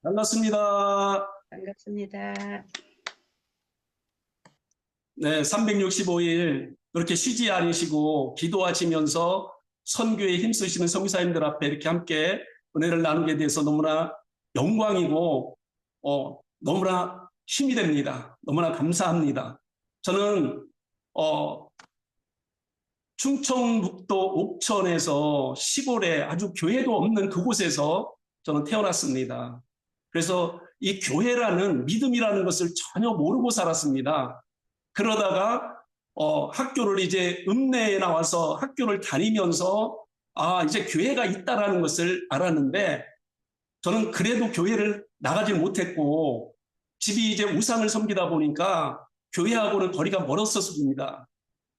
반갑습니다. 반갑습니다. 네, 365일 그렇게 쉬지 않으시고 기도하시면서 선교에 힘쓰시는 선교사님들 앞에 이렇게 함께 은혜를 나누게 돼서 너무나 영광이고 너무나 힘이 됩니다. 너무나 감사합니다. 저는 충청북도 옥천에서 시골에 아주 교회도 없는 그곳에서 저는 태어났습니다. 그래서 이 교회라는 믿음이라는 것을 전혀 모르고 살았습니다. 그러다가 학교를 이제 읍내에 나와서 학교를 다니면서 이제 교회가 있다라는 것을 알았는데 저는 그래도 교회를 나가지 못했고 집이 이제 우상을 섬기다 보니까 교회하고는 거리가 멀었었습니다.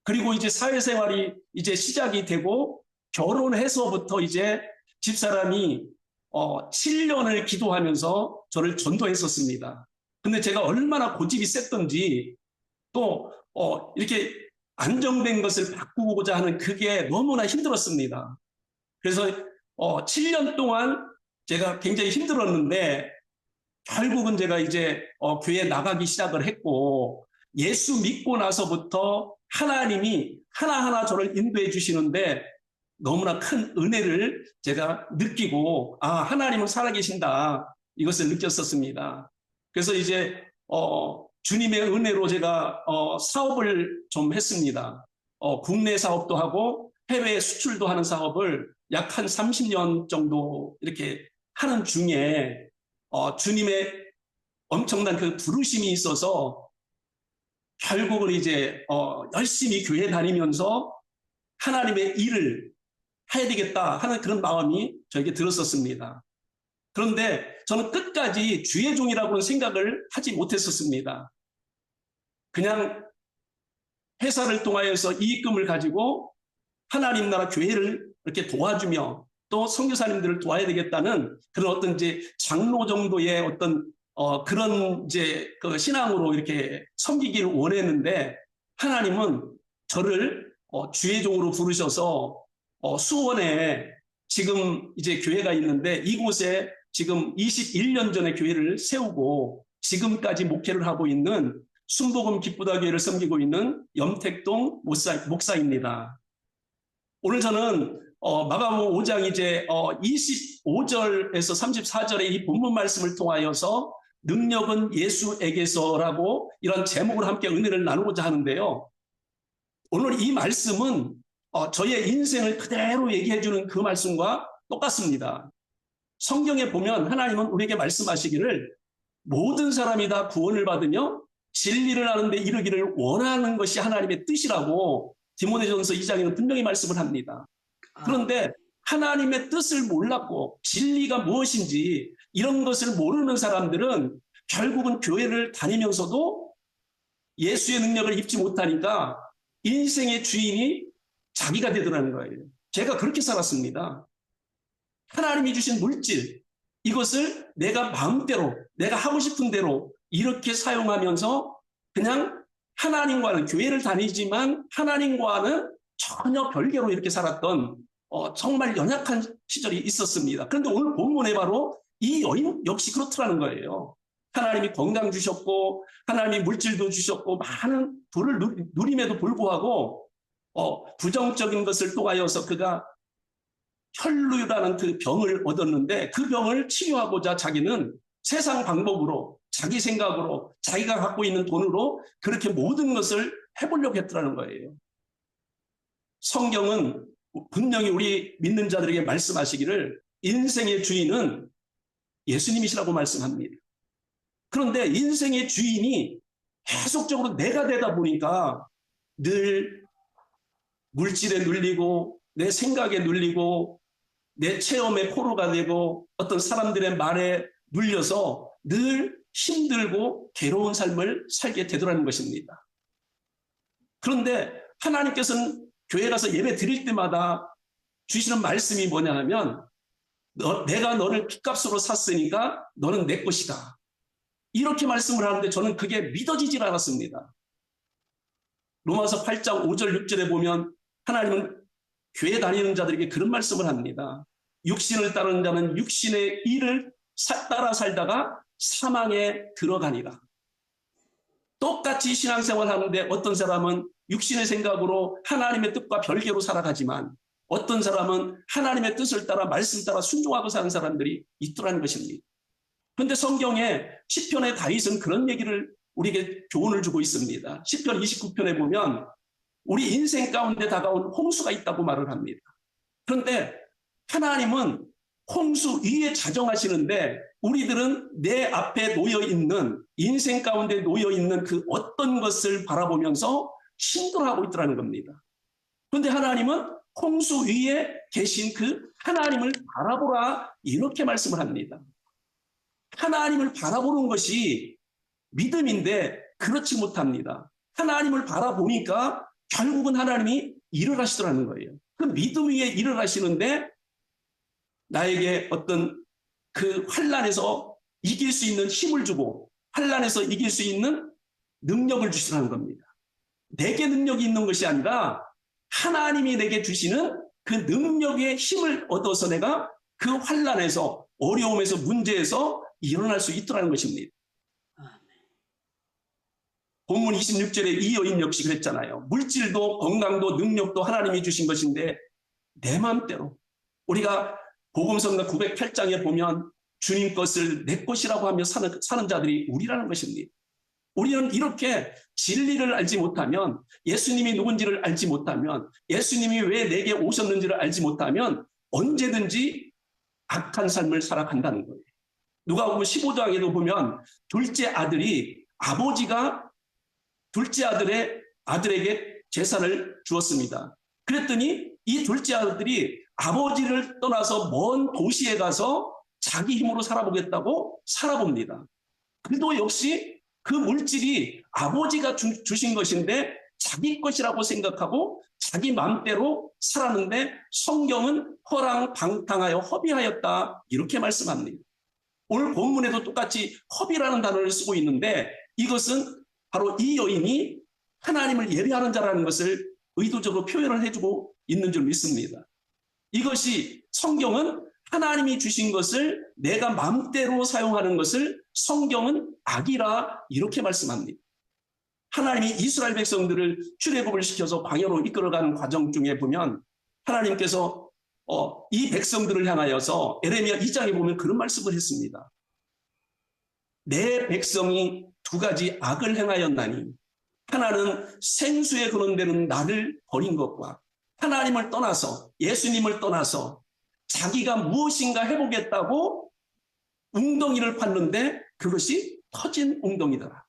그리고 이제 사회생활이 이제 시작이 되고 결혼해서부터 이제 집사람이 7년을 기도하면서 저를 전도했었습니다. 근데 제가 얼마나 고집이 셌던지 또 이렇게 안정된 것을 바꾸고자 하는 그게 너무나 힘들었습니다. 그래서 7년 동안 제가 굉장히 힘들었는데 결국은 제가 이제 교회에 나가기 시작을 했고 예수 믿고 나서부터 하나님이 하나하나 저를 인도해 주시는데 너무나 큰 은혜를 제가 느끼고 하나님은 살아계신다 이것을 느꼈었습니다. 그래서 이제 주님의 은혜로 제가 사업을 좀 했습니다. 국내 사업도 하고 해외 수출도 하는 사업을 약 한 30년 정도 이렇게 하는 중에 주님의 엄청난 그 부르심이 있어서 결국은 이제 열심히 교회 다니면서 하나님의 일을 해야 되겠다 하는 그런 마음이 저에게 들었었습니다. 그런데 저는 끝까지 주의 종이라고는 생각을 하지 못했었습니다. 그냥 회사를 통하여서 이익금을 가지고 하나님 나라 교회를 이렇게 도와주며 또 선교사님들을 도와야 되겠다는 그런 어떤 이제 장로 정도의 어떤 그런 이제 그 신앙으로 이렇게 섬기기를 원했는데 하나님은 저를 주의 종으로 부르셔서 수원에 지금 이제 교회가 있는데 이곳에 지금 21년 전에 교회를 세우고 지금까지 목회를 하고 있는 순복음 기쁘다 교회를 섬기고 있는 염택동 목사입니다. 오늘 저는 마가복음 5장 이제 25절에서 34절의 이 본문 말씀을 통하여서 능력은 예수에게서라고 이런 제목으로 함께 은혜를 나누고자 하는데요. 오늘 이 말씀은 저의 인생을 그대로 얘기해 주는 그 말씀과 똑같습니다. 성경에 보면 하나님은 우리에게 말씀하시기를 모든 사람이 다 구원을 받으며 진리를 아는 데 이르기를 원하는 것이 하나님의 뜻이라고 디모데전서 2장에는 분명히 말씀을 합니다. 그런데 하나님의 뜻을 몰랐고 진리가 무엇인지 이런 것을 모르는 사람들은 결국은 교회를 다니면서도 예수의 능력을 입지 못하니까 인생의 주인이 자기가 되더라는 거예요. 제가 그렇게 살았습니다. 하나님이 주신 물질, 이것을 내가 마음대로, 내가 하고 싶은 대로 이렇게 사용하면서 그냥 하나님과는 교회를 다니지만 하나님과는 전혀 별개로 이렇게 살았던 정말 연약한 시절이 있었습니다. 그런데 오늘 본문에 바로 이 여인 역시 그렇더라는 거예요. 하나님이 건강 주셨고 하나님이 물질도 주셨고 많은 부를 누림에도 불구하고 부정적인 것을 통하여서 그가 혈루라는 그 병을 얻었는데 그 병을 치료하고자 자기는 세상 방법으로 자기 생각으로 자기가 갖고 있는 돈으로 그렇게 모든 것을 해보려고 했더라는 거예요. 성경은 분명히 우리 믿는 자들에게 말씀하시기를 인생의 주인은 예수님이시라고 말씀합니다. 그런데 인생의 주인이 계속적으로 내가 되다 보니까 늘 물질에 눌리고 내 생각에 눌리고 내 체험에 포로가 되고 어떤 사람들의 말에 눌려서 늘 힘들고 괴로운 삶을 살게 되더라는 것입니다. 그런데 하나님께서는 교회 가서 예배 드릴 때마다 주시는 말씀이 뭐냐 하면 내가 너를 핏값으로 샀으니까 너는 내 것이다. 이렇게 말씀을 하는데 저는 그게 믿어지질 않았습니다. 로마서 8장 5절 6절에 보면 하나님은 교회 다니는 자들에게 그런 말씀을 합니다. 육신을 따르는 자는 육신의 일을 따라 살다가 사망에 들어가니라. 똑같이 신앙생활 하는데 어떤 사람은 육신의 생각으로 하나님의 뜻과 별개로 살아가지만 어떤 사람은 하나님의 뜻을 따라 말씀 따라 순종하고 사는 사람들이 있더라는 것입니다. 그런데 성경에 시편의 다윗은 그런 얘기를 우리에게 교훈을 주고 있습니다. 시편 29편에 보면 우리 인생 가운데 다가온 홍수가 있다고 말을 합니다. 그런데 하나님은 홍수 위에 자정하시는데 우리들은 내 앞에 놓여있는 인생 가운데 놓여있는 그 어떤 것을 바라보면서 힘들어하고 있더라는 겁니다. 그런데 하나님은 홍수 위에 계신 그 하나님을 바라보라 이렇게 말씀을 합니다. 하나님을 바라보는 것이 믿음인데 그렇지 못합니다. 하나님을 바라보니까 결국은 하나님이 일을 하시더라는 거예요. 그 믿음 위에 일을 하시는데 나에게 어떤 그 환난에서 이길 수 있는 힘을 주고 환난에서 이길 수 있는 능력을 주시라는 겁니다. 내게 능력이 있는 것이 아니라 하나님이 내게 주시는 그 능력의 힘을 얻어서 내가 그 환난에서 어려움에서 문제에서 일어날 수 있더라는 것입니다. 본문 26절에 이 여인 역시 그랬잖아요. 물질도 건강도 능력도 하나님이 주신 것인데 내 마음대로 우리가 복음성가 908장에 보면 주님 것을 내 것이라고 하며 사는 자들이 우리라는 것입니다. 우리는 이렇게 진리를 알지 못하면 예수님이 누군지를 알지 못하면 예수님이 왜 내게 오셨는지를 알지 못하면 언제든지 악한 삶을 살아간다는 거예요. 누가복음 15장에도 보면 둘째 아들이 아버지가 둘째 아들에게 재산을 주었습니다. 그랬더니 이 둘째 아들이 아버지를 떠나서 먼 도시에 가서 자기 힘으로 살아보겠다고 살아봅니다. 그도 역시 그 물질이 아버지가 주신 것인데 자기 것이라고 생각하고 자기 마음대로 살았는데 성경은 허랑방탕하여 허비하였다 이렇게 말씀합니다. 오늘 본문에도 똑같이 허비라는 단어를 쓰고 있는데 이것은 바로 이 여인이 하나님을 예배하는 자라는 것을 의도적으로 표현을 해주고 있는 줄 믿습니다. 이것이 성경은 하나님이 주신 것을 내가 마음대로 사용하는 것을 성경은 악이라 이렇게 말씀합니다. 하나님이 이스라엘 백성들을 출애굽을 시켜서 광야로 이끌어가는 과정 중에 보면 하나님께서 이 백성들을 향하여서 에레미야 2장에 보면 그런 말씀을 했습니다. 내 백성이 두 가지 악을 행하였나니 하나는 생수에 거론되는 나를 버린 것과 하나님을 떠나서 예수님을 떠나서 자기가 무엇인가 해보겠다고 웅덩이를 팠는데 그것이 터진 웅덩이더라.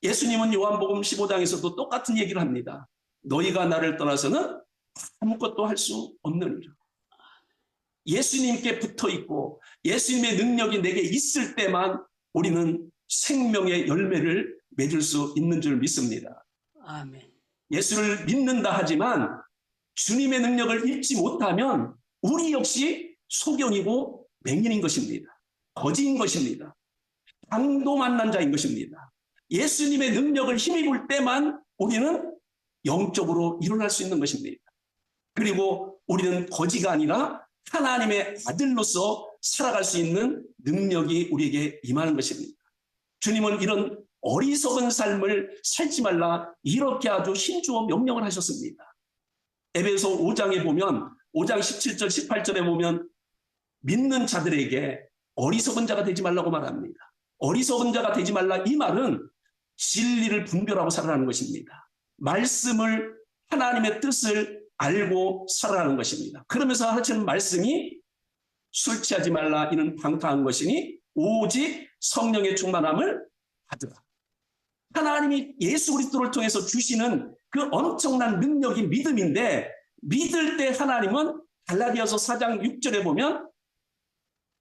예수님은 요한복음 15장에서도 똑같은 얘기를 합니다. 너희가 나를 떠나서는 아무것도 할 수 없느니라. 예수님께 붙어있고 예수님의 능력이 내게 있을 때만 우리는 생명의 열매를 맺을 수 있는 줄 믿습니다. 아멘. 예수를 믿는다 하지만 주님의 능력을 입지 못하면 우리 역시 소경이고 맹인인 것입니다. 거지인 것입니다. 강도 만난 자인 것입니다. 예수님의 능력을 힘입을 때만 우리는 영적으로 일어날 수 있는 것입니다. 그리고 우리는 거지가 아니라 하나님의 아들로서 살아갈 수 있는 능력이 우리에게 임하는 것입니다. 주님은 이런 어리석은 삶을 살지 말라 이렇게 아주 힘주어 명령을 하셨습니다. 에베소 5장에 보면 5장 17절 18절에 보면 믿는 자들에게 어리석은 자가 되지 말라고 말합니다. 어리석은 자가 되지 말라 이 말은 진리를 분별하고 살아가는 것입니다. 말씀을 하나님의 뜻을 알고 살아가는 것입니다. 그러면서 하시는 말씀이 술 취하지 말라 이는 방탕한 것이니 오직 성령의 충만함을 받으라. 하나님이 예수 그리스도를 통해서 주시는 그 엄청난 능력이 믿음인데 믿을 때 하나님은 갈라디아서 4장 6절에 보면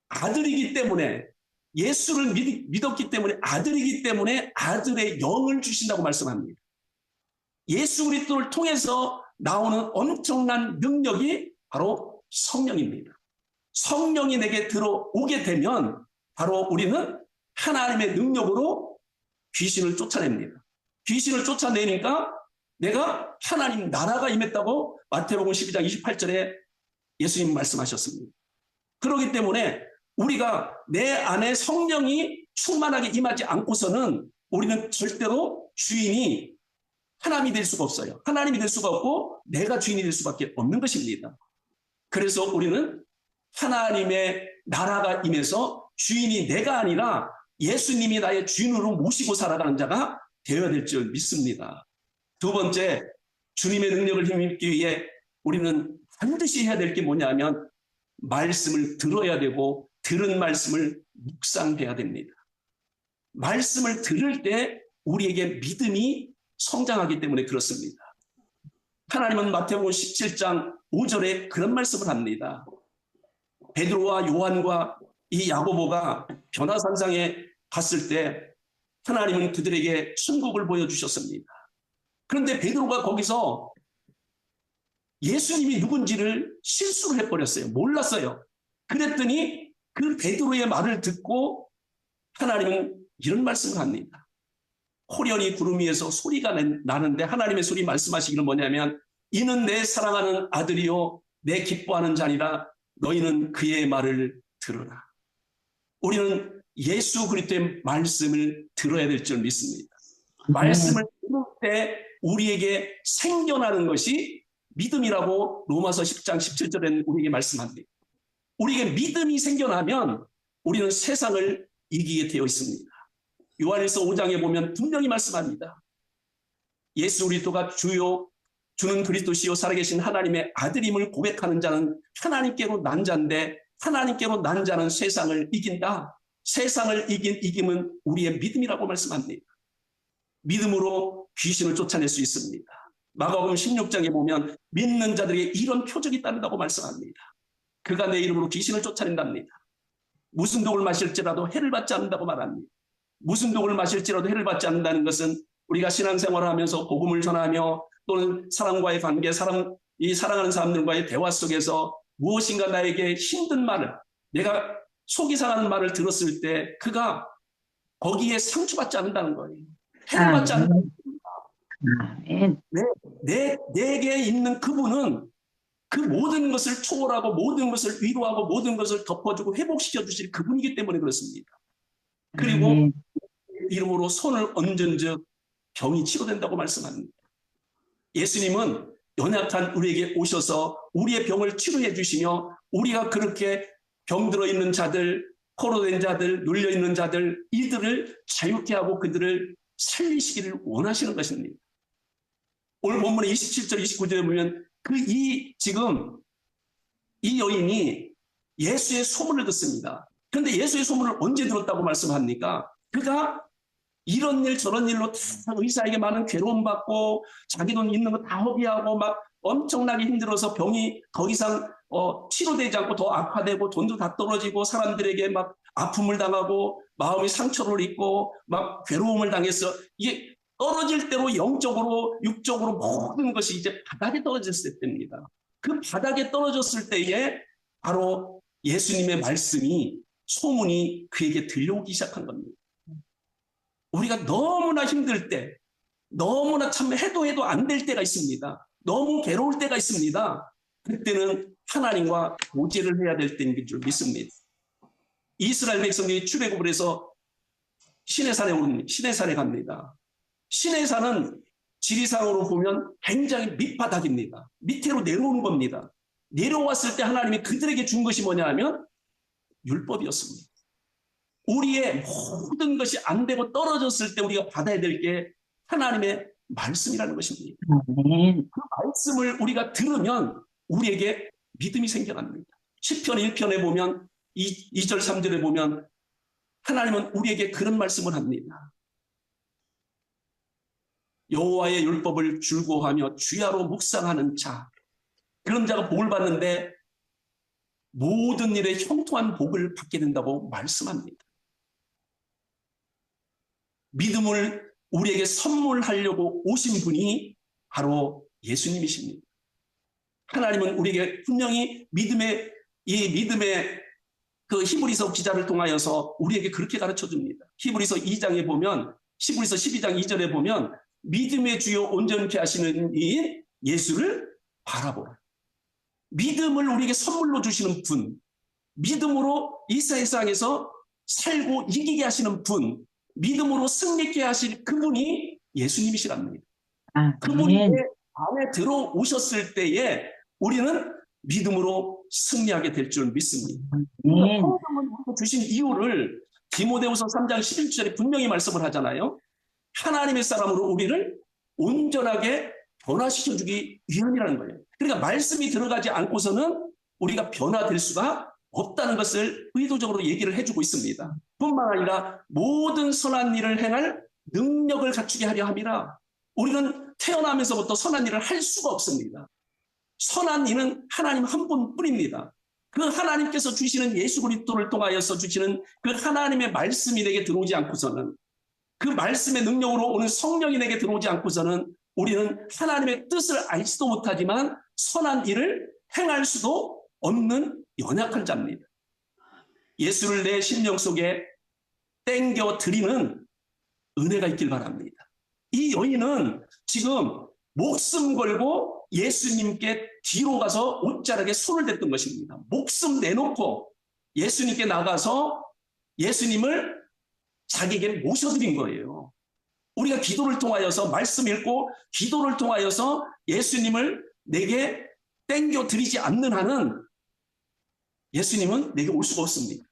아들이기 때문에 예수를 믿었기 때문에 아들이기 때문에 아들의 영을 주신다고 말씀합니다. 예수 그리스도를 통해서 나오는 엄청난 능력이 바로 성령입니다. 성령이 내게 들어오게 되면 바로 우리는 하나님의 능력으로 귀신을 쫓아냅니다. 귀신을 쫓아내니까 내가 하나님 나라가 임했다고 마태복음 12장 28절에 예수님 말씀하셨습니다. 그렇기 때문에 우리가 내 안에 성령이 충만하게 임하지 않고서는 우리는 절대로 주인이 하나님이 될 수가 없어요. 하나님이 될 수가 없고 내가 주인이 될 수밖에 없는 것입니다. 그래서 우리는 하나님의 나라가 임해서 주인이 내가 아니라 예수님이 나의 주인으로 모시고 살아가는 자가 되어야 될 줄 믿습니다. 두 번째, 주님의 능력을 힘입기 위해 우리는 반드시 해야 될 게 뭐냐면 말씀을 들어야 되고 들은 말씀을 묵상해야 됩니다. 말씀을 들을 때 우리에게 믿음이 성장하기 때문에 그렇습니다. 하나님은 마태복음 17장 5절에 그런 말씀을 합니다. 베드로와 요한과 이 야고보가 변화산상에 갔을 때 하나님은 그들에게 천국을 보여주셨습니다. 그런데 베드로가 거기서 예수님이 누군지를 실수를 해버렸어요. 몰랐어요. 그랬더니 그 베드로의 말을 듣고 하나님은 이런 말씀을 합니다. 호련히 구름 위에서 소리가 나는데 하나님의 소리 말씀하시기는 뭐냐면 이는 내 사랑하는 아들이요 내 기뻐하는 자니라 너희는 그의 말을 들으라. 우리는 예수 그리스도의 말씀을 들어야 될 줄 믿습니다. 말씀을 들을 때 우리에게 생겨나는 것이 믿음이라고 로마서 10장 17절에는 우리에게 말씀합니다. 우리에게 믿음이 생겨나면 우리는 세상을 이기게 되어 있습니다. 요한일서 5장에 보면 분명히 말씀합니다. 예수 그리스도가 주는 그리스도시요 살아계신 하나님의 아들임을 고백하는 자는 하나님께로 난 자인데 하나님께로 난 자는 세상을 이긴다. 세상을 이김은 우리의 믿음이라고 말씀합니다. 믿음으로 귀신을 쫓아낼 수 있습니다. 마가복음 16장에 보면 믿는 자들에게 이런 표적이 따른다고 말씀합니다. 그가 내 이름으로 귀신을 쫓아낸답니다. 무슨 독을 마실지라도 해를 받지 않는다고 말합니다. 무슨 독을 마실지라도 해를 받지 않는다는 것은 우리가 신앙생활을 하면서 복음을 전하며 또는 사람과의 관계, 사랑하는 사람들과의 대화 속에서 무엇인가 나에게 힘든 말을, 내가 속이 상하는 말을 들었을 때 그가 거기에 상처받지 않는다는 거예요. 해를 받지 않는다는 거예요. 내게 있는 그분은 그 모든 것을 초월하고 모든 것을 위로하고 모든 것을 덮어주고 회복시켜 주실 그분이기 때문에 그렇습니다. 그리고 이름으로 손을 얹은즉 병이 치료된다고 말씀합니다. 예수님은 연약한 우리에게 오셔서 우리의 병을 치료해 주시며 우리가 그렇게 병들어 있는 자들, 포로된 자들, 눌려 있는 자들 이들을 자유케 하고 그들을 살리시기를 원하시는 것입니다. 오늘 본문의 27절 29절에 보면 지금 이 여인이 예수의 소문을 듣습니다. 그런데 예수의 소문을 언제 들었다고 말씀합니까? 그가 이런 일 저런 일로 다 의사에게 많은 괴로움 받고 자기 돈 있는 거 다 허비하고 막 엄청나게 힘들어서 병이 더 이상 치료되지 않고 더 악화되고 돈도 다 떨어지고 사람들에게 막 아픔을 당하고 마음의 상처를 입고 막 괴로움을 당해서 이게 떨어질 대로 영적으로 육적으로 모든 것이 이제 바닥에 떨어졌을 때입니다. 그 바닥에 떨어졌을 때에 바로 예수님의 말씀이 소문이 그에게 들려오기 시작한 겁니다. 우리가 너무나 힘들 때, 너무나 참 해도 안 될 때가 있습니다. 너무 괴로울 때가 있습니다. 그때는 하나님과 교제를 해야 될 때인 줄 믿습니다. 이스라엘 백성들이 출애굽을 해서 시내산에 갑니다. 시내산은 지리상으로 보면 굉장히 밑바닥입니다. 밑으로 내려오는 겁니다. 내려왔을 때 하나님이 그들에게 준 것이 뭐냐 하면 율법이었습니다. 우리의 모든 것이 안 되고 떨어졌을 때 우리가 받아야 될 게 하나님의 말씀이라는 것입니다. 그 말씀을 우리가 들으면 우리에게 믿음이 생겨납니다. 시편 1편에 보면 2절 3절에 보면 하나님은 우리에게 그런 말씀을 합니다. 여호와의 율법을 즐거워하며 주야로 묵상하는 자, 그런 자가 복을 받는데 모든 일에 형통한 복을 받게 된다고 말씀합니다. 믿음을 우리에게 선물하려고 오신 분이 바로 예수님이십니다. 하나님은 우리에게 분명히 믿음의 그 히브리서 기자를 통하여서 우리에게 그렇게 가르쳐 줍니다. 히브리서 2장에 보면, 히브리서 12장 2절에 보면 믿음의 주요 온전케 하시는 이 예수를 바라보라. 믿음을 우리에게 선물로 주시는 분, 믿음으로 이 세상에서 살고 이기게 하시는 분, 믿음으로 승리케 하실 그분이 예수님이시랍니다. 그분이 내 아멘. 안에 들어오셨을 때에 우리는 믿음으로 승리하게 될 줄 믿습니다. 아멘. 성경은 주신 이유를 디모데후서 3장 11절에 분명히 말씀을 하잖아요. 하나님의 사람으로 우리를 온전하게 변화시켜주기 위함이라는 거예요. 그러니까 말씀이 들어가지 않고서는 우리가 변화될 수가 없다는 것을 의도적으로 얘기를 해주고 있습니다. 뿐만 아니라 모든 선한 일을 행할 능력을 갖추게 하려 함이라. 우리는 태어나면서부터 선한 일을 할 수가 없습니다. 선한 일은 하나님 한 분뿐입니다. 그 하나님께서 주시는 예수 그리스도를 통하여서 주시는 그 하나님의 말씀이 내게 들어오지 않고서는, 그 말씀의 능력으로 오는 성령이 내게 들어오지 않고서는 우리는 하나님의 뜻을 알지도 못하지만 선한 일을 행할 수도 없는 연약한 자입니다. 예수를 내 심령 속에 땡겨 드리는 은혜가 있길 바랍니다. 이 여인은 지금 목숨 걸고 예수님께 뒤로 가서 옷자락에 손을 댔던 것입니다. 목숨 내놓고 예수님께 나가서 예수님을 자기에게 모셔드린 거예요. 우리가 기도를 통하여서 말씀 읽고 기도를 통하여서 예수님을 내게 땡겨 드리지 않는 한은 예수님은 내게 올 수가 없습니다.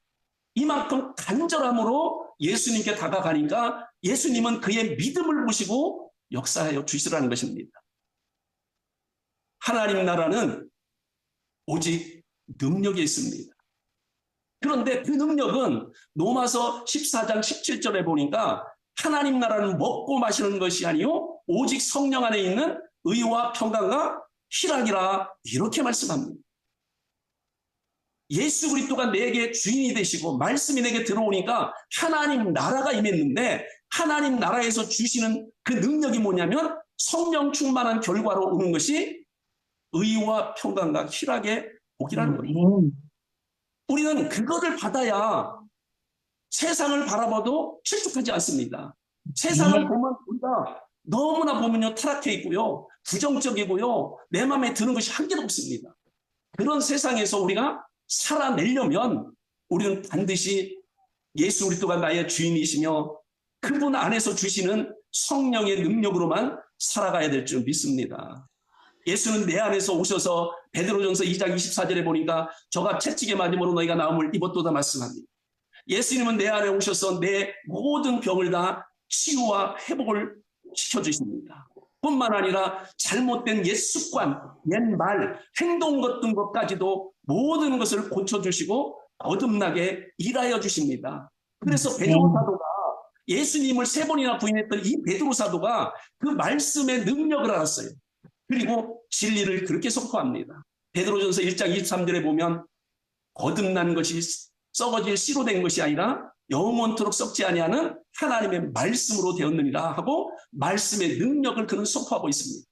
이만큼 간절함으로 예수님께 다가가니까 예수님은 그의 믿음을 보시고 역사하여 주시라는 것입니다. 하나님 나라는 오직 능력이 있습니다. 그런데 그 능력은 로마서 14장 17절에 보니까 하나님 나라는 먹고 마시는 것이 아니요 오직 성령 안에 있는 의와 평강과 희락이라 이렇게 말씀합니다. 예수 그리스도가 내게 주인이 되시고 말씀이 내게 들어오니까 하나님 나라가 임했는데, 하나님 나라에서 주시는 그 능력이 뭐냐면 성령 충만한 결과로 오는 것이 의와 평강과 희락의 복이라는 거예요. 우리는 그거를 받아야 세상을 바라봐도 실족하지 않습니다. 세상을 보면 우리가 너무나 보면요 타락해 있고요, 부정적이고요, 내 마음에 드는 것이 한 개도 없습니다. 그런 세상에서 우리가 살아내려면 우리는 반드시 예수 그리스도가 나의 주인이시며 그분 안에서 주시는 성령의 능력으로만 살아가야 될 줄 믿습니다. 예수는 내 안에서 오셔서 베드로전서 2장 24절에 보니까 저가 채찍에 맞음으로 너희가 나음을 입었도다 말씀합니다. 예수님은 내 안에 오셔서 내 모든 병을 다 치유와 회복을 시켜주십니다. 뿐만 아니라 잘못된 옛 습관, 옛 말, 행동 같은 것까지도 모든 것을 고쳐주시고 거듭나게 일하여 주십니다. 그래서 베드로 사도가 예수님을 3번이나 부인했던 이 베드로 사도가 그 말씀의 능력을 알았어요. 그리고 진리를 그렇게 선포합니다. 베드로전서 1장 23절에 보면 거듭난 것이 썩어질 씨로 된 것이 아니라 영원토록 썩지 아니하는 하나님의 말씀으로 되었느니라 하고 말씀의 능력을 그는 선포하고 있습니다.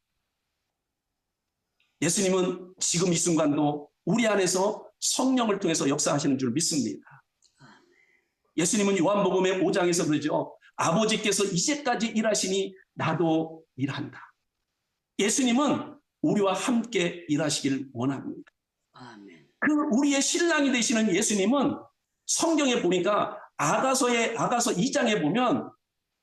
예수님은 지금 이 순간도 우리 안에서 성령을 통해서 역사하시는 줄 믿습니다. 예수님은 요한복음의 5장에서 그러죠. 아버지께서 이제까지 일하시니 나도 일한다. 예수님은 우리와 함께 일하시길 원합니다. 그 우리의 신랑이 되시는 예수님은 성경에 보니까 아가서 2장에 보면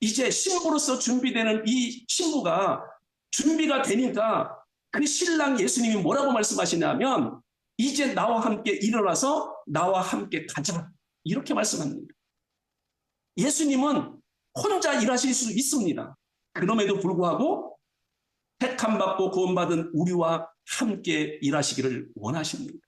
이제 신부로서 준비되는 이 신부가 준비가 되니까 그 신랑 예수님이 뭐라고 말씀하시냐면 이제 나와 함께 일어나서 나와 함께 가자 이렇게 말씀합니다. 예수님은 혼자 일하실 수 있습니다. 그럼에도 불구하고 택함 받고 구원받은 우리와 함께 일하시기를 원하십니다.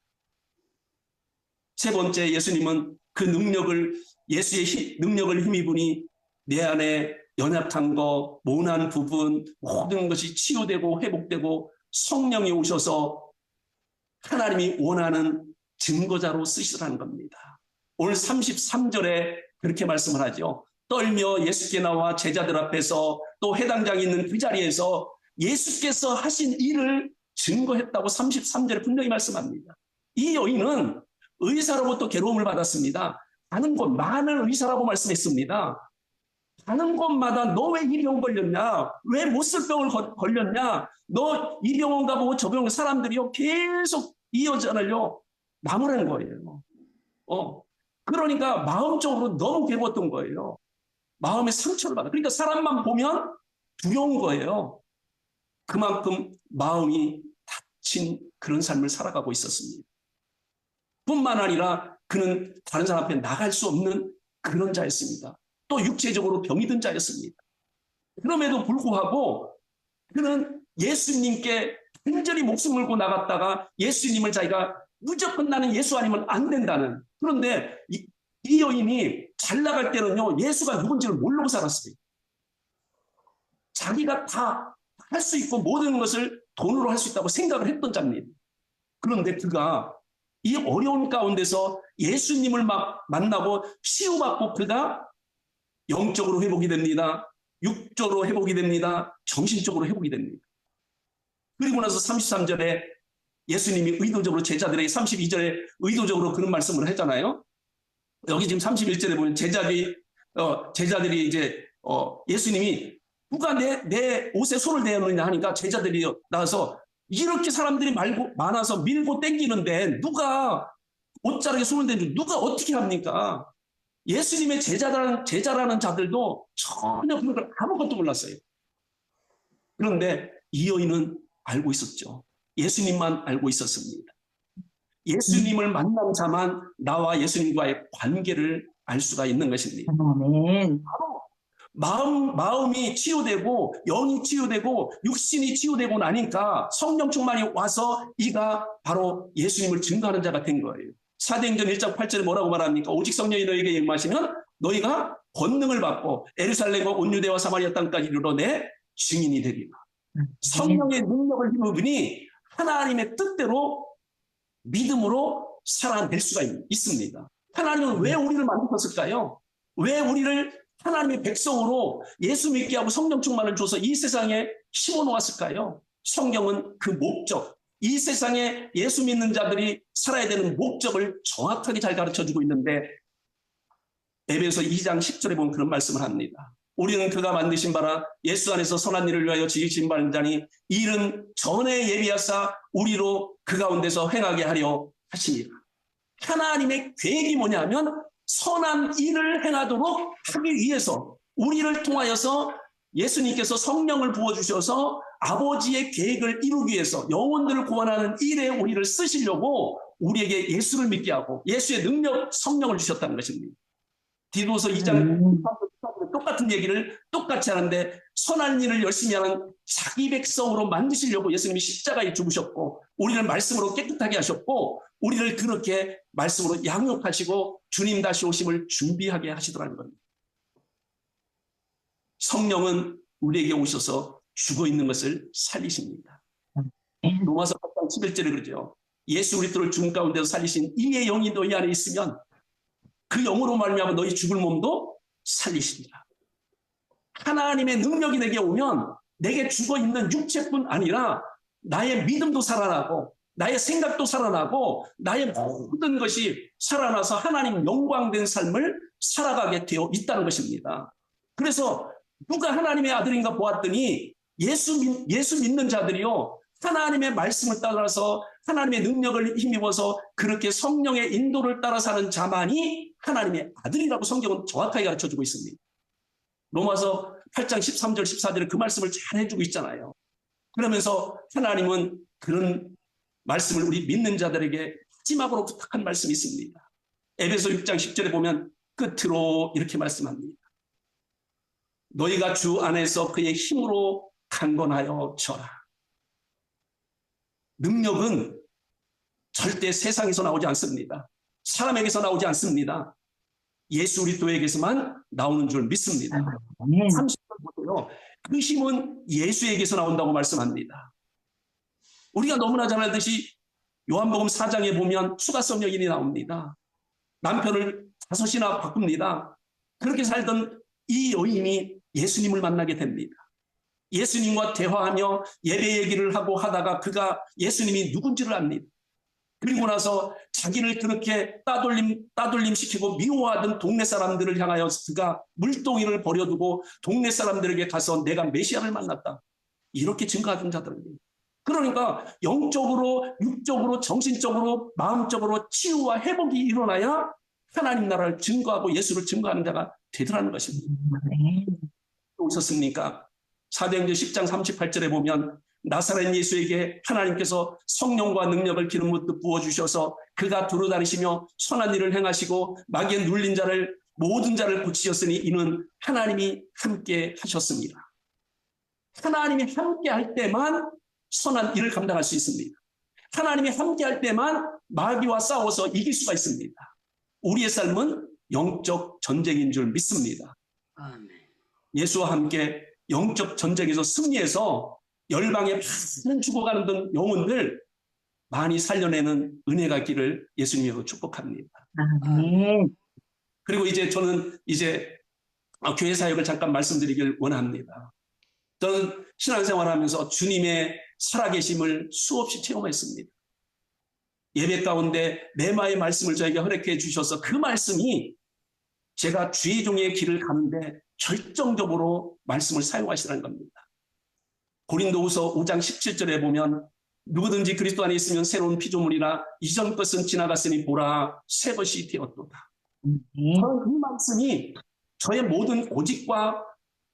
세 번째, 예수님은 그 예수의 능력을 힘입으니 내 안에 연약한 거, 모난 부분 모든 것이 치유되고 회복되고 성령이 오셔서 하나님이 원하는 증거자로 쓰시라는 겁니다. 오늘 33절에 그렇게 말씀을 하죠. 떨며 예수께 나와 제자들 앞에서 또 회당장에 있는 그 자리에서 예수께서 하신 일을 증거했다고 33절에 분명히 말씀합니다. 이 여인은 의사로부터 괴로움을 받았습니다. 가는 곳 많은 의사라고 말씀했습니다. 가는 곳마다 너 왜 이 병 걸렸냐? 왜 못 쓸 병을 걸렸냐? 너 이 병원 가보고 저 병원 사람들이요 계속 이 여자를요 나무라는 거예요. 어. 그러니까 마음적으로 너무 괴로웠던 거예요. 마음의 상처를 받아. 그러니까 사람만 보면 두려운 거예요. 그만큼 마음이 다친 그런 삶을 살아가고 있었습니다. 뿐만 아니라 그는 다른 사람 앞에 나갈 수 없는 그런 자였습니다. 또 육체적으로 병이 든 자였습니다. 그럼에도 불구하고 그는 예수님께 간절히 목숨 걸고 나갔다가 예수님을 자기가 무조건 나는 예수 아니면 안 된다는, 그런데 이 여인이 잘 나갈 때는요 예수가 누군지를 모르고 살았어요. 자기가 다 할 수 있고 모든 것을 돈으로 할 수 있다고 생각을 했던 자입니다. 그런데 그가 이 어려운 가운데서 예수님을 막 만나고 치유받고 그가 영적으로 회복이 됩니다. 육적으로 회복이 됩니다. 정신적으로 회복이 됩니다. 그리고 나서 33절에 예수님이 의도적으로 제자들에게 32절에 의도적으로 그런 말씀을 했잖아요. 여기 지금 31절에 보면 제자들이 이제 예수님이 누가 내 옷에 손을 대었느냐 하니까 제자들이 나와서 이렇게 사람들이 많아서 밀고 땡기는데 누가 옷자락에 손을 대는지 누가 어떻게 합니까? 예수님의 제자라는 자들도 전혀 그런 걸 아무것도 몰랐어요. 그런데 이 여인은 알고 있었죠. 예수님만 알고 있었습니다. 예수님을 만난 자만 나와 예수님과의 관계를 알 수가 있는 것입니다. 아멘. 마음이 치유되고 영이 치유되고 육신이 치유되고 나니까 성령 충만이 와서 이가 바로 예수님을 증거하는 자가 된 거예요. 사도행전 1장 8절에 뭐라고 말합니까? 오직 성령이 너에게 임하시면 너희가 권능을 받고 예루살렘과 온 유대와 사마리아 땅까지 이르러 내 증인이 되리라. 성령의 능력을 힘입으니 하나님의 뜻대로 믿음으로 살아낼 수가 있습니다. 하나님은 왜 우리를 만드셨을까요? 왜 우리를 하나님의 백성으로 예수 믿게 하고 성령 충만을 줘서 이 세상에 심어놓았을까요? 성경은 그 목적, 이 세상에 예수 믿는 자들이 살아야 되는 목적을 정확하게 잘 가르쳐주고 있는데 에베소 2장 10절에 보면 그런 말씀을 합니다. 우리는 그가 만드신 바라 예수 안에서 선한 일을 위하여 지으신 바라니 이 일은 전에 예비하사 우리로 그 가운데서 행하게 하려 하십니다. 하나님의 계획이 뭐냐면 선한 일을 행하도록 하기 위해서 우리를 통하여서 예수님께서 성령을 부어주셔서 아버지의 계획을 이루기 위해서 영혼들을 구원하는 일에 우리를 쓰시려고 우리에게 예수를 믿게 하고 예수의 능력 성령을 주셨다는 것입니다. 디도서 2장 똑같은 얘기를 똑같이 하는데 선한 일을 열심히 하는 자기 백성으로 만드시려고 예수님이 십자가에 죽으셨고 우리를 말씀으로 깨끗하게 하셨고 우리를 그렇게 말씀으로 양육하시고 주님 다시 오심을 준비하게 하시더라는 겁니다. 성령은 우리에게 오셔서 죽어있는 것을 살리십니다. 로마서 8장 11절에 그러죠. 예수 그리스도를 죽음 가운데서 살리신 이의 영이 너희 안에 있으면 그 영으로 말미암아 너희 죽을 몸도 살리십니다. 하나님의 능력이 내게 오면 내게 죽어있는 육체뿐 아니라 나의 믿음도 살아나고 나의 생각도 살아나고 나의 모든 것이 살아나서 하나님 영광된 삶을 살아가게 되어 있다는 것입니다. 그래서 누가 하나님의 아들인가 보았더니 예수 믿는 자들이요 하나님의 말씀을 따라서 하나님의 능력을 힘입어서 그렇게 성령의 인도를 따라 사는 자만이 하나님의 아들이라고 성경은 정확하게 가르쳐주고 있습니다. 로마서 8장 13절 14절에 그 말씀을 잘 해주고 있잖아요. 그러면서 하나님은 그런 말씀을 우리 믿는 자들에게 마지막으로 부탁한 말씀이 있습니다. 에베소 6장 10절에 보면 끝으로 이렇게 말씀합니다. 너희가 주 안에서 그의 힘으로 강건하여 져라. 능력은 절대 세상에서 나오지 않습니다. 사람에게서 나오지 않습니다. 예수 그리스도에게서만 나오는 줄 믿습니다. 30절 보세요. 그 힘은 예수에게서 나온다고 말씀합니다. 우리가 너무나 잘 알듯이 요한복음 4장에 보면 수가성 여인이 나옵니다. 남편을 5이나 바꿉니다. 그렇게 살던 이 여인이 예수님을 만나게 됩니다. 예수님과 대화하며 예배 얘기를 하고 하다가 그가 예수님이 누군지를 압니다. 그리고 나서 자기를 그렇게 따돌림 시키고 미워하던 동네 사람들을 향하여 그가 물동이를 버려두고 동네 사람들에게 가서 내가 메시아를 만났다. 이렇게 증거하던 자들입니다. 그러니까 영적으로, 육적으로, 정신적으로, 마음적으로 치유와 회복이 일어나야 하나님 나라를 증거하고 예수를 증거하는 자가 되더라는 것입니다. 네. 또 오셨습니까? 사도행전 10장 38절에 보면 나사렛 예수에게 하나님께서 성령과 능력을 기름 붓듯 부어주셔서 그가 두루다니시며 선한 일을 행하시고 마귀에 눌린 자를 모든 자를 고치셨으니 이는 하나님이 함께 하셨습니다. 하나님이 함께 할 때만 선한 일을 감당할 수 있습니다. 하나님이 함께 할 때만 마귀와 싸워서 이길 수가 있습니다. 우리의 삶은 영적 전쟁인 줄 믿습니다. 아멘. 예수와 함께 영적 전쟁에서 승리해서 열방에 많은 죽어가는 등 영혼들 많이 살려내는 은혜가 있기를 예수님으로 축복합니다. 아멘. 그리고 이제 저는 이제 교회 사역을 잠깐 말씀드리길 원합니다. 저는 신앙생활하면서 주님의 살아계심을 수없이 체험했습니다. 예배 가운데 레마의 말씀을 저에게 허락해 주셔서 그 말씀이 제가 주의 종의 길을 가는데 결정적으로 말씀을 사용하시라는 겁니다. 고린도후서 5장 17절에 보면 누구든지 그리스도 안에 있으면 새로운 피조물이라 이전 것은 지나갔으니 보라 새 것이 되었도다. 저는 이 말씀이 저의 모든 오직과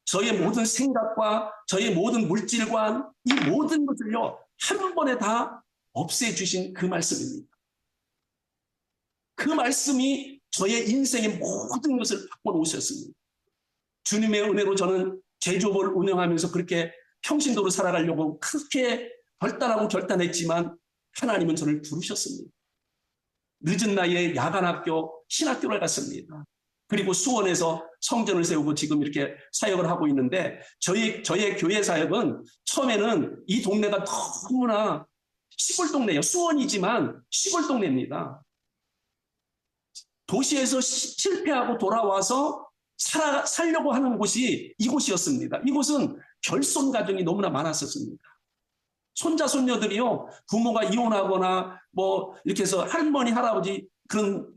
저의 모든 생각과 저의 모든 물질관 이 모든 것을요 한 번에 다 없애주신 그 말씀입니다. 그 말씀이 저의 인생의 모든 것을 바꿔놓으셨습니다. 주님의 은혜로 저는 제조업을 운영하면서 그렇게 평신도로 살아가려고 그렇게 결단하고 결단했지만 하나님은 저를 부르셨습니다. 늦은 나이에 야간학교, 신학교를 갔습니다. 그리고 수원에서 성전을 세우고 지금 이렇게 사역을 하고 있는데 저의 교회 사역은 처음에는 이 동네가 너무나 시골 동네예요. 수원이지만 시골 동네입니다. 도시에서 실패하고 돌아와서 살려고 하는 곳이 이곳이었습니다. 이곳은 결손 가정이 너무나 많았었습니다. 손자, 손녀들이요, 부모가 이혼하거나 뭐 이렇게 해서 할머니, 할아버지 그런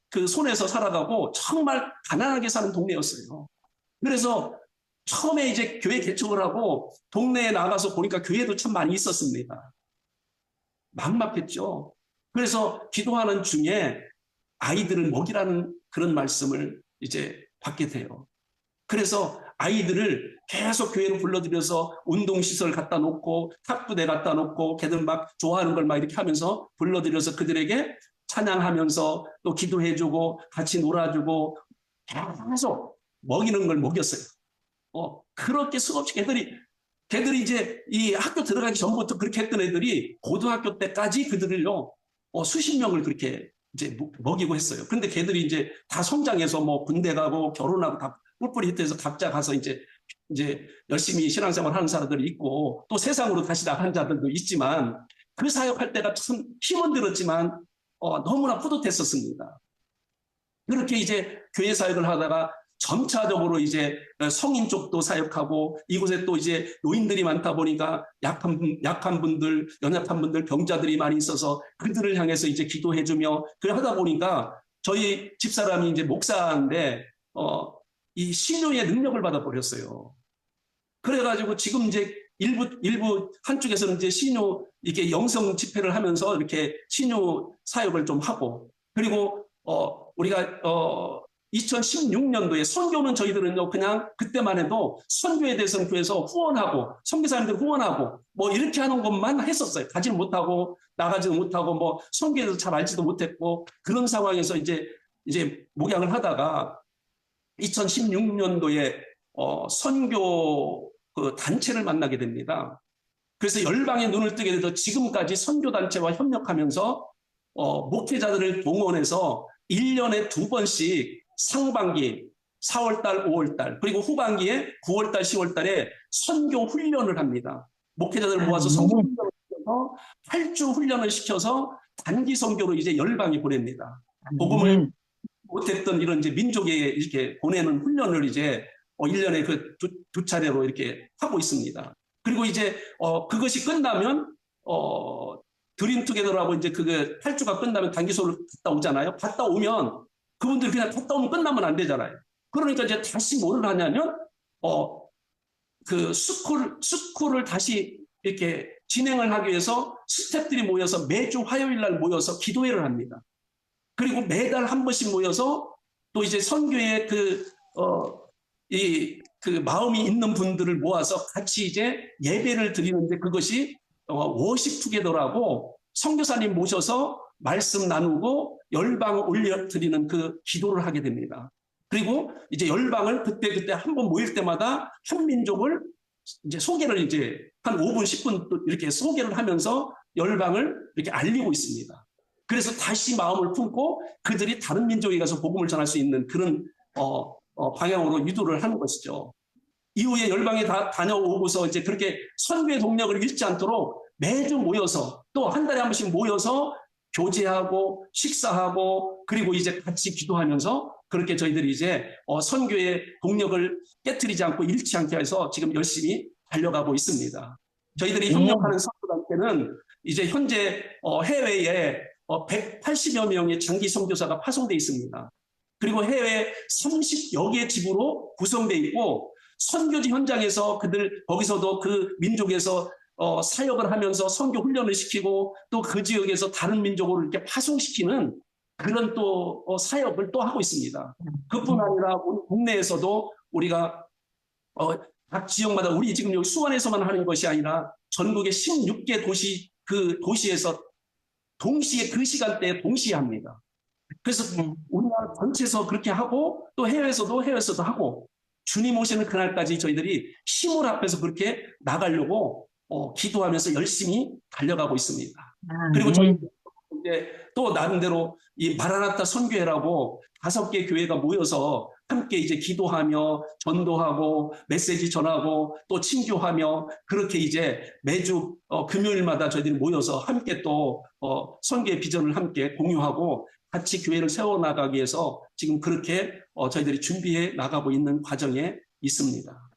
그 손에서 살아가고 정말 가난하게 사는 동네였어요. 그래서 처음에 이제 교회 개척을 하고 동네에 나가서 보니까 교회도 참 많이 있었습니다. 막막했죠. 그래서 기도하는 중에 아이들을 먹이라는 그런 말씀을 이제 받게 돼요. 그래서 아이들을 계속 교회로 불러들여서 운동시설 갖다 놓고 탁구대 갖다 놓고 걔들 막 좋아하는 걸 막 이렇게 하면서 불러들여서 그들에게 찬양하면서 또 기도해주고 같이 놀아주고 계속 먹이는 걸 먹였어요. 그렇게 수없이 걔들이 이제 이 학교 들어가기 전부터 그렇게 했던 애들이 고등학교 때까지 그들을요 수십 명을 그렇게 이제 먹이고 했어요. 그런데 걔들이 이제 다 성장해서 뭐 군대 가고 결혼하고 다 뿔뿔이 흩어져서 각자 가서 이제 열심히 신앙생활 하는 사람들이 있고 또 세상으로 다시 나간 자들도 있지만 그 사역할 때가 참 힘은 들었지만 너무나 뿌듯했었습니다. 그렇게 이제 교회 사역을 하다가 점차적으로 이제 성인 쪽도 사역하고 이곳에 또 이제 노인들이 많다 보니까 약한 분들, 연약한 분들, 병자들이 많이 있어서 그들을 향해서 이제 기도해주며 그래 하다 보니까 저희 집사람이 이제 목사인데 이 신유의 능력을 받아버렸어요. 그래가지고 지금 이제 일부 한쪽에서는 이제 신유 이렇게 영성 집회를 하면서 이렇게 신유 사역을 좀 하고 그리고 우리가 2016년도에 선교는 저희들은요 그냥 그때만 해도 선교에 대해서는 교회에서 후원하고 선교사님들 후원하고 뭐 이렇게 하는 것만 했었어요. 가지는 못하고 나가지도 못하고 뭐 선교에 대해서 잘 알지도 못했고 그런 상황에서 이제 목양을 하다가 2016년도에 선교 그 단체를 만나게 됩니다. 그래서 열방의 눈을 뜨게 돼서 지금까지 선교단체와 협력하면서 목회자들을 동원해서 1년에 2번씩 상반기 4월달, 5월달 그리고 후반기에 9월달, 10월달에 선교 훈련을 합니다. 목회자들을 모아서 선교 훈련을 시켜서 8주 훈련을 시켜서 단기 선교로 이제 열방에 보냅니다. 복음을 못했던 이런 이제 민족에 이렇게 보내는 훈련을 이제 1년에 그 두 차례로 이렇게 하고 있습니다. 그리고 이제 그것이 끝나면 드림 투게더라고 이제 그게 8주가 끝나면 단기소를 갔다 오잖아요. 갔다 오면 그분들이 그냥 갔다 오면 끝나면 안 되잖아요. 그러니까 이제 다시 뭐를 하냐면 그 스쿨을 다시 이렇게 진행을 하기 위해서 스태프들이 모여서 매주 화요일 날 모여서 기도회를 합니다. 그리고 매달 한 번씩 모여서 또 이제 선교의 그 마음이 있는 분들을 모아서 같이 이제 예배를 드리는데, 그것이 워십 투게더라고 선교사님 모셔서 말씀 나누고 열방을 올려드리는 그 기도를 하게 됩니다. 그리고 이제 열방을 그때 한 번 모일 때마다 한 민족을 이제 소개를 이제 한 5분, 10분 이렇게 소개를 하면서 열방을 이렇게 알리고 있습니다. 그래서 다시 마음을 품고 그들이 다른 민족에 가서 복음을 전할 수 있는 그런 방향으로 유도를 하는 것이죠. 이후에 열방에 다녀오고서 이제 그렇게 선교의 동력을 잃지 않도록 매주 모여서 또 한 달에 한 번씩 모여서 교제하고 식사하고 그리고 이제 같이 기도하면서 그렇게 저희들이 이제 선교의 동력을 깨트리지 않고 잃지 않게 해서 지금 열심히 달려가고 있습니다. 저희들이 협력하는 선교단체는 이제 현재 해외에 180여 명의 장기 선교사가 파송돼 있습니다. 그리고 해외 30여 개 지부로 구성돼 있고, 선교지 현장에서 거기서도 그 민족에서 사역을 하면서 선교 훈련을 시키고 또 그 지역에서 다른 민족으로 이렇게 파송시키는 그런 또 사역을 또 하고 있습니다. 그뿐 아니라 우리 국내에서도 우리가 각 지역마다 우리 지금 여기 수원에서만 하는 것이 아니라 전국의 16개 도시, 그 도시에서 동시에 그 시간대에 동시에 합니다. 그래서 우리나라 전체에서 그렇게 하고 또 해외에서도 하고, 주님 오시는 그날까지 저희들이 힘을 합해서 그렇게 나가려고 기도하면서 열심히 달려가고 있습니다. 그리고 저희 이제 또 나름대로 이 마라나타 선교회라고 5개 교회가 모여서 함께 이제 기도하며 전도하고 메시지 전하고 또 친교하며 그렇게 이제 매주 금요일마다 저희들이 모여서 함께 또 선교의 비전을 함께 공유하고 같이 교회를 세워나가기 위해서 지금 그렇게 저희들이 준비해 나가고 있는 과정에 있습니다.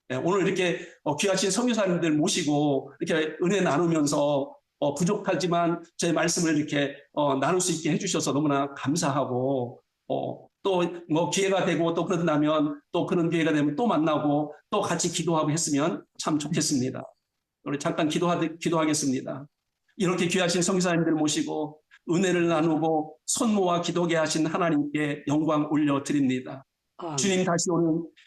네, 오늘 이렇게 귀하신 선교사님들 모시고 이렇게 은혜 나누면서 부족하지만 저희 말씀을 이렇게 나눌 수 있게 해주셔서 너무나 감사하고, 또 뭐 기회가 되고 또 그런다면 또 그런 기회가 되면 또 만나고 또 같이 기도하고 했으면 참 좋겠습니다. 우리 잠깐 기도하겠습니다. 이렇게 귀하신 선교사님들 모시고 은혜를 나누고 손모와 기도게 하신 하나님께 영광 올려드립니다. 주님 다시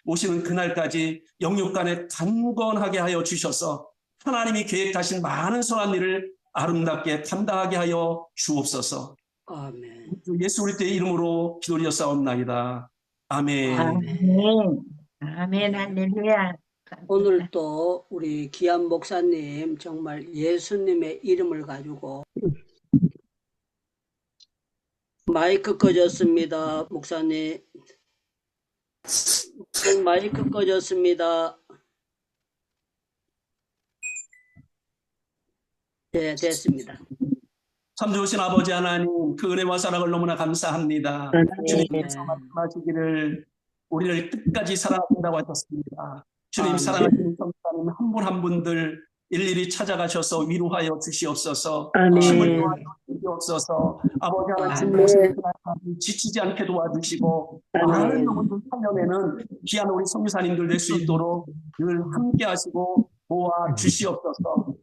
오시는 그날까지 영육간에 강건하게 하여 주셔서 하나님이 계획하신 많은 선한 일을 아름답게 감당하게 하여 주옵소서. 아멘. 예수 그리스도의 이름으로 기도드렸사옵나이다. 아멘. 아멘. 아멘. 할렐루야. 오늘 또 우리 귀한 목사님 정말 예수님의 이름을 가지고 마이크 꺼졌습니다. 목사님 마이크 꺼졌습니다. 네, 됐습니다. 참 좋으신 아버지 하나님, 그 은혜와 사랑을 너무나 감사합니다. 주님께서 말씀하시기를 우리를 끝까지 사랑하신다고 하셨습니다. 주님 사랑하시는 성도님 한 분 한 분들 일일이 찾아가셔서 위로하여 주시옵소서. 힘을 도와주시옵소서. 아버지 하나님 지치지 않게 도와주시고 많은 영혼들 살려내는 귀한 우리 선교사님들 될 수 있도록 늘 함께 하시고 도와주시옵소서.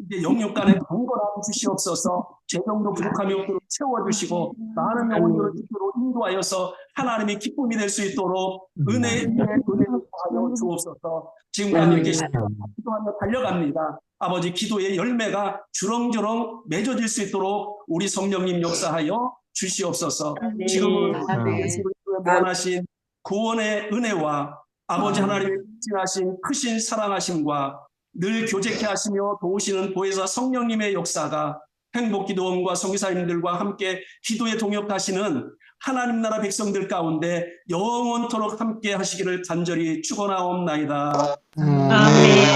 이제 영육간에 강건함 주시옵소서. 재정도 부족함이 없도록 채워주시고 많은 영혼들을 주시로 인도하여서 하나님의 기쁨이 될 수 있도록 은혜를 더하여 주옵소서. 지금까지 이렇게 기도하며 달려갑니다. 아버지 기도의 열매가 주렁주렁 맺어질 수 있도록 우리 성령님 역사하여 주시옵소서. 지금은 예수 그리스도의 무한하신 구원의 은혜와 아버지 하나님의 진하신 크신 사랑하심과 늘 교제케 하시며 도우시는 보혜사 성령님의 역사가 행복기도원과 선교사님들과 함께 기도에 동역하시는 하나님 나라 백성들 가운데 영원토록 함께 하시기를 간절히 축원하옵나이다. 아멘.